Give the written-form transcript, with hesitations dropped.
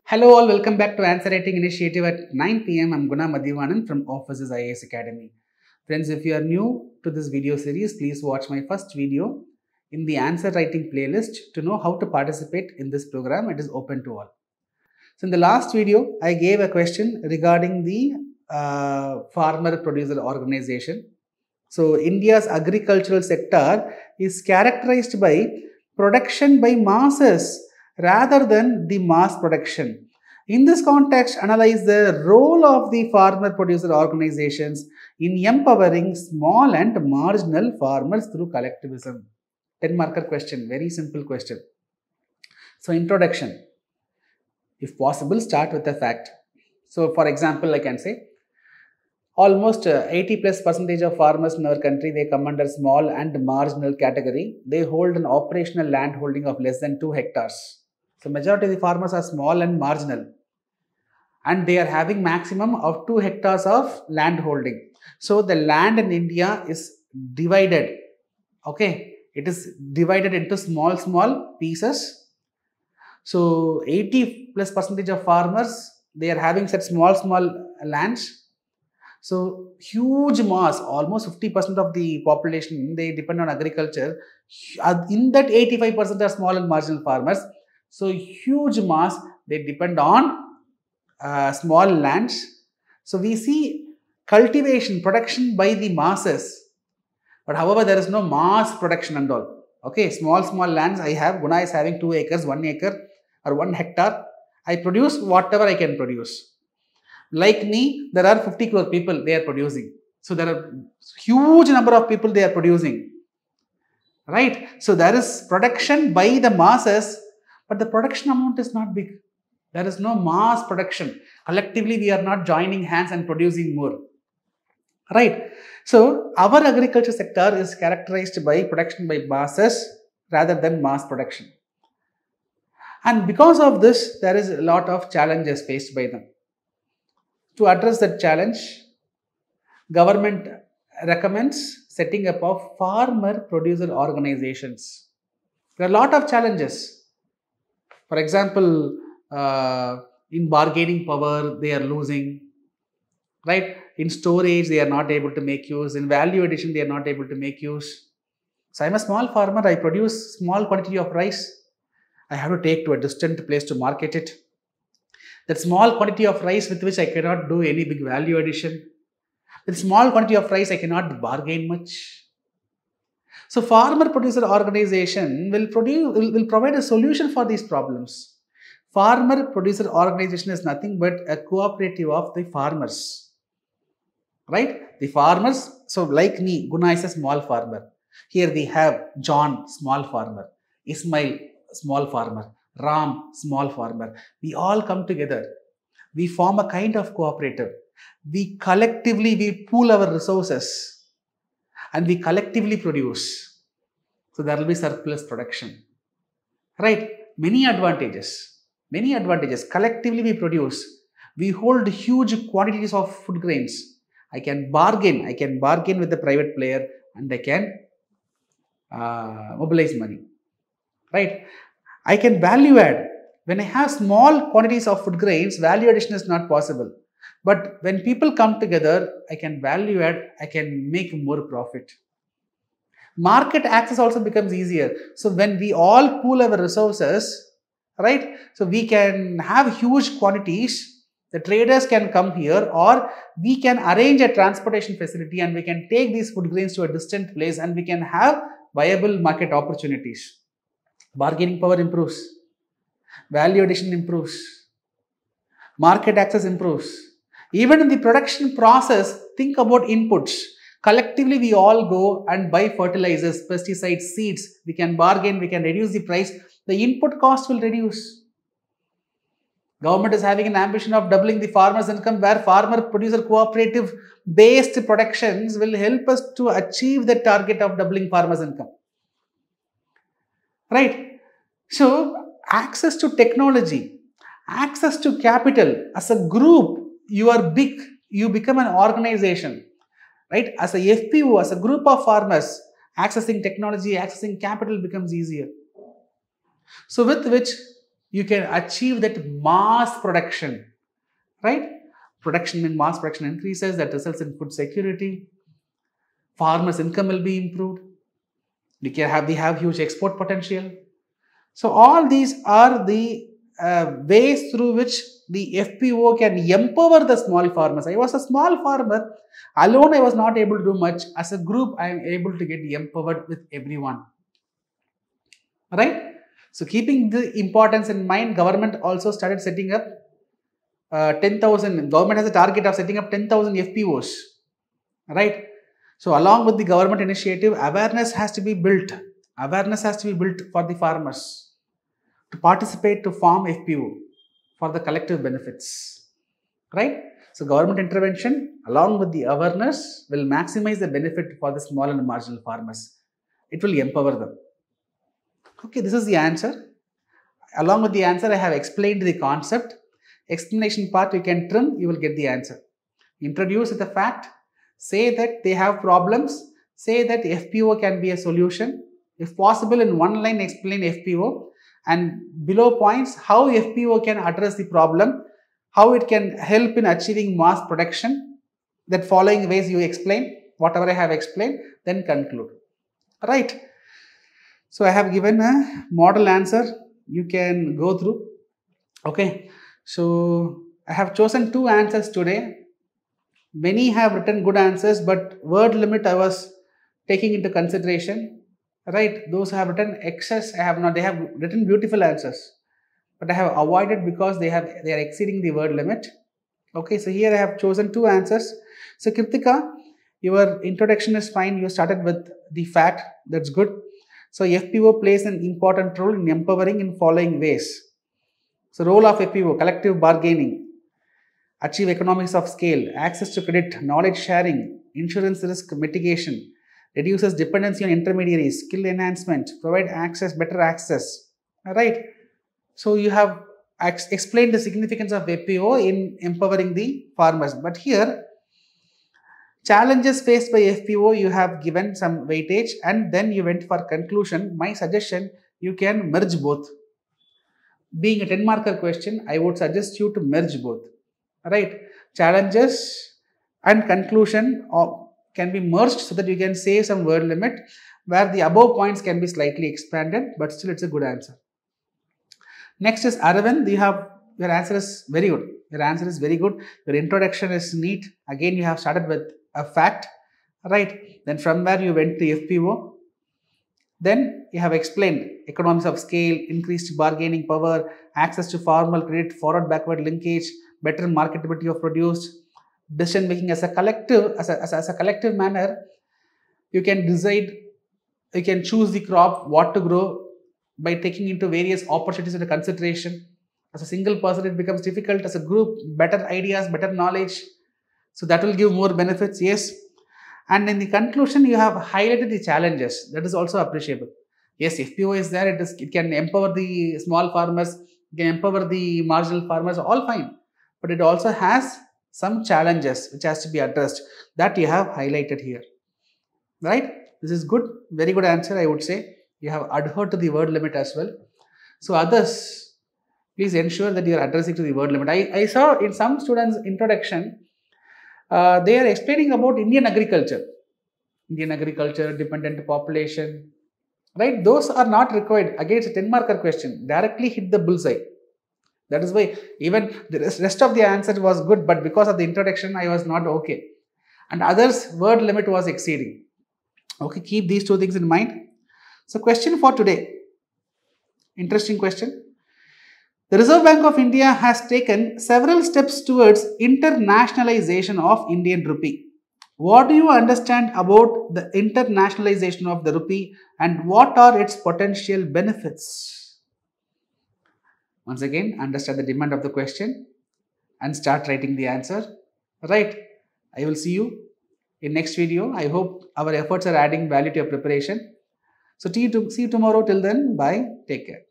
Hello all, welcome back to Answer Writing Initiative at 9 p.m. I'm Guna Madhivanan from Office's IAS Academy. Friends, if you are new to this video series, please watch my first video in the Answer Writing playlist to know how to participate in this program. It is open to all. So in the last video, I gave a question regarding the farmer producer organization. So India's agricultural sector is characterized by production by masses rather than the mass production. In this context, analyze the role of the farmer producer organizations in empowering small and marginal farmers through collectivism. 10-marker question, very simple question. So introduction, if possible, start with a fact. So for example, I can say almost 80+% of farmers in our country, they come under small and marginal category. They hold an operational land holding of less than 2 hectares. So majority of the farmers are small and marginal, and they are having maximum of 2 hectares of land holding. So the land in India is divided. Okay, it is divided into small pieces. So 80+% of farmers, they are having such small lands. So huge mass, almost 50% of the population, they depend on agriculture. In that 85% are small and marginal farmers. So huge mass, they depend on small lands. So we see cultivation, production by the masses. But however, there is no mass production and all. Okay, small lands I have. Guna is having 2 acres, 1 acre or 1 hectare. I produce whatever I can produce. Like me, there are 50 crore people, they are producing. So there are huge number of people they are producing. Right? So there is production by the masses, but the production amount is not big. There is no mass production. Collectively, we are not joining hands and producing more. Right? So our agriculture sector is characterized by production by masses rather than mass production. And because of this, there is a lot of challenges faced by them. To address that challenge, government recommends setting up of farmer producer organizations. There are a lot of challenges. For example, in bargaining power, they are losing. Right? In storage, they are not able to make use. In value addition, they are not able to make use. So I am a small farmer. I produce small quantity of rice. I have to take to a distant place to market it. That small quantity of rice with which I cannot do any big value addition. With small quantity of rice, I cannot bargain much. So farmer producer organization will provide a solution for these problems. Farmer producer organization is nothing but a cooperative of the farmers. Right? The farmers, so like me, Guna is a small farmer. Here we have John, small farmer. Ismail, small farmer. Ram, small farmer. We all come together. We form a kind of cooperative. We collectively, pool our resources and we collectively produce. So there will be surplus production. Right? Many advantages. Collectively we produce. We hold huge quantities of food grains. I can bargain with the private player and I can mobilize money. Right? I can value add. When I have small quantities of food grains, value addition is not possible. But when people come together, I can value add, I can make more profit. Market access also becomes easier. So when we all pool our resources, right? So we can have huge quantities. The traders can come here, or we can arrange a transportation facility and we can take these food grains to a distant place and we can have viable market opportunities. Bargaining power improves. Value addition improves. Market access improves. Even in the production process, think about inputs. Collectively, we all go and buy fertilizers, pesticides, seeds. We can bargain, we can reduce the price. The input cost will reduce. Government is having an ambition of doubling the farmers' income, where farmer-producer cooperative based productions will help us to achieve the target of doubling farmers' income. Right? So, access to technology, access to capital. As a group, you are big, you become an organization. Right? As a FPO, as a group of farmers, accessing technology, accessing capital becomes easier. So with which you can achieve that mass production, right? Mass production increases, that results in food security. Farmers' income will be improved. We have huge export potential. So all these are the ways through which the FPO can empower the small farmers. I was a small farmer. Alone, I was not able to do much. As a group, I am able to get empowered with everyone. Right? So keeping the importance in mind, government also started setting up 10,000. Government has a target of setting up 10,000 FPOs. Right? So along with the government initiative, awareness has to be built. Awareness has to be built for the farmers to participate to form FPO for the collective benefits. Right? So government intervention along with the awareness will maximize the benefit for the small and marginal farmers. It will empower them. Okay, this is the answer. Along with the answer, I have explained the concept. Explanation part you can trim, you will get the answer. Introduce with a fact. Say that they have problems. Say that FPO can be a solution. If possible, in one line explain FPO, and below points how FPO can address the problem, how it can help in achieving mass production. That following ways you explain, whatever I have explained, then conclude. Right. So I have given a model answer. You can go through. Okay. So I have chosen 2 answers today. Many have written good answers, but word limit I was taking into consideration. Right, those who have written excess, I have not. They have written beautiful answers, but I have avoided because they are exceeding the word limit. Okay, so here I have chosen 2 answers. So Kritika, your introduction is fine. You started with the fact. That's good. So FPO plays an important role in empowering in following ways. So role of FPO: collective bargaining, achieve economies of scale, access to credit, knowledge sharing, insurance risk mitigation, reduces dependency on intermediaries, skill enhancement, provide access, better access. Alright. So you have explained the significance of FPO in empowering the farmers. But here, challenges faced by FPO, you have given some weightage and then you went for conclusion. My suggestion, you can merge both. Being a 10-marker question, I would suggest you to merge both. Right? Challenges and conclusion can be merged so that you can save some word limit, where the above points can be slightly expanded, but still it's a good answer. Next is Aravind. Your answer is very good. Your answer is very good. Your introduction is neat. Again, you have started with a fact, right? Then from where you went to FPO. Then you have explained economies of scale, increased bargaining power, access to formal credit, forward-backward linkage, better marketability of produce, decision making as a collective, as a collective manner. You can decide, you can choose the crop, what to grow by taking into various opportunities into consideration. As a single person, it becomes difficult. As a group, better ideas, better knowledge. So that will give more benefits, yes. And in the conclusion, you have highlighted the challenges. That is also appreciable. Yes, FPO is there. It can empower the small farmers, it can empower the marginal farmers, all fine. But it also has some challenges which has to be addressed. That you have highlighted here. Right? This is good. Very good answer, I would say. You have adhered to the word limit as well. So others, please ensure that you are addressing to the word limit. I saw in some students' introduction, they are explaining about Indian agriculture, dependent population, right? Those are not required. Again, it's a 10-marker question. Directly hit the bullseye. That is why even the rest of the answer was good, but because of the introduction, I was not okay. And others, word limit was exceeding. Okay, keep these 2 things in mind. So question for today. Interesting question. The Reserve Bank of India has taken several steps towards internationalization of Indian rupee. What do you understand about the internationalization of the rupee and what are its potential benefits? Once again, understand the demand of the question and start writing the answer. Right. I will see you in next video. I hope our efforts are adding value to your preparation. So see you tomorrow. Till then, bye. Take care.